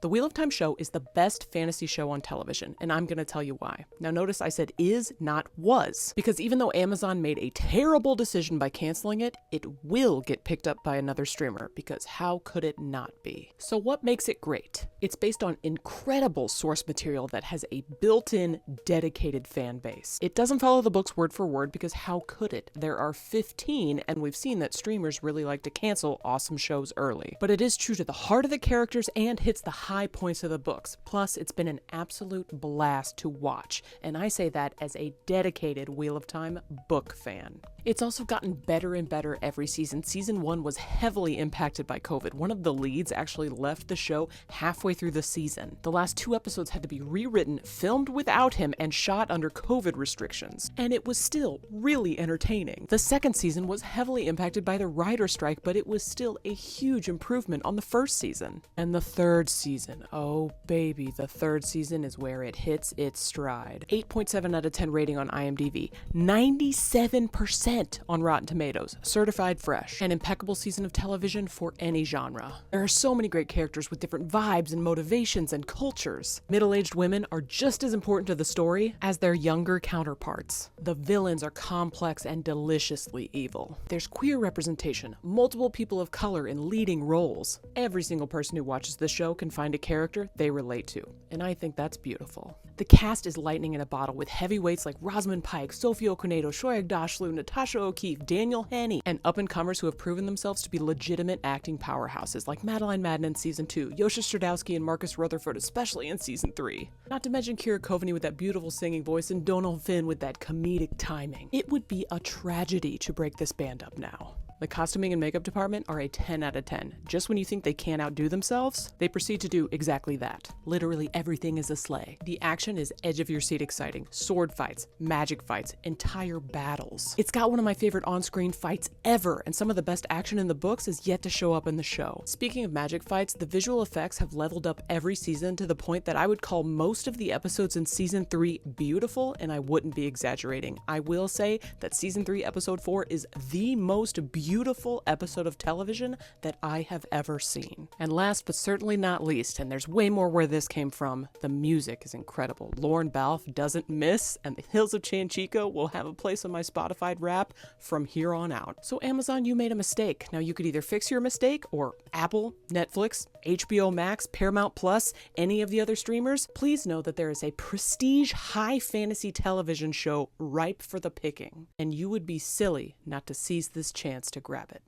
The Wheel of Time show is the best fantasy show on television, and I'm gonna tell you why. Now notice I said is, not was, because even though Amazon made a terrible decision by canceling it, it will get picked up by another streamer, because how could it not be? So what makes it great? It's based on incredible source material that has a built-in, dedicated fan base. It doesn't follow the books word for word, because how could it? There are 15, and we've seen that streamers really like to cancel awesome shows early. But it is true to the heart of the characters and hits the high points of the books. Plus, it's been an absolute blast to watch, and I say that as a dedicated Wheel of Time book fan. It's also gotten better and better every season. Season 1 was heavily impacted by COVID. One of the leads actually left the show halfway through the season. The last 2 episodes had to be rewritten, filmed without him, and shot under COVID restrictions. And it was still really entertaining. The second season was heavily impacted by the writer strike, but it was still a huge improvement on the first season. And the third season, oh baby, the third season is where it hits its stride. 8.7 out of 10 rating on IMDb, 97% on Rotten Tomatoes, certified fresh. An impeccable season of television for any genre. There are so many great characters with different vibes and motivations and cultures. Middle-aged women are just as important to the story as their younger counterparts. The villains are complex and deliciously evil. There's queer representation, multiple people of color in leading roles. Every single person who watches the show can find a character they relate to, and I think that's beautiful. The cast is lightning in a bottle with heavyweights like Rosamund Pike, Sophie Okonedo, Shoaib Dashlu, Natasha O'Keefe, Daniel Henney, and up-and-comers who have proven themselves to be legitimate acting powerhouses like Madeline Madden in Season 2, Yosha Stradowski and Marcus Rutherford especially in Season 3. Not to mention Kira Coveney with that beautiful singing voice and Donald Finn with that comedic timing. It would be a tragedy to break this band up now. The costuming and makeup department are a 10 out of 10. Just when you think they can't outdo themselves, they proceed to do exactly that. Literally everything is a sleigh. The action is edge-of-your-seat exciting. Sword fights, magic fights, entire battles. It's got one of my favorite on-screen fights ever, and some of the best action in the books is yet to show up in the show. Speaking of magic fights, the visual effects have leveled up every season to the point that I would call most of the episodes in Season 3 beautiful, and I wouldn't be exaggerating. I will say that Season 3 Episode 4 is the most beautiful episode of television that I have ever seen. And last but certainly not least, and there's way more where this came from, the music is incredible. Lorne Balfe doesn't miss, and The Hills of Chanchico will have a place on my Spotify rap from here on out. So Amazon, you made a mistake. Now you could either fix your mistake, or Apple, Netflix, HBO Max, Paramount Plus, any of the other streamers, please know that there is a prestige high fantasy television show ripe for the picking, and you would be silly not to seize this chance to grab it.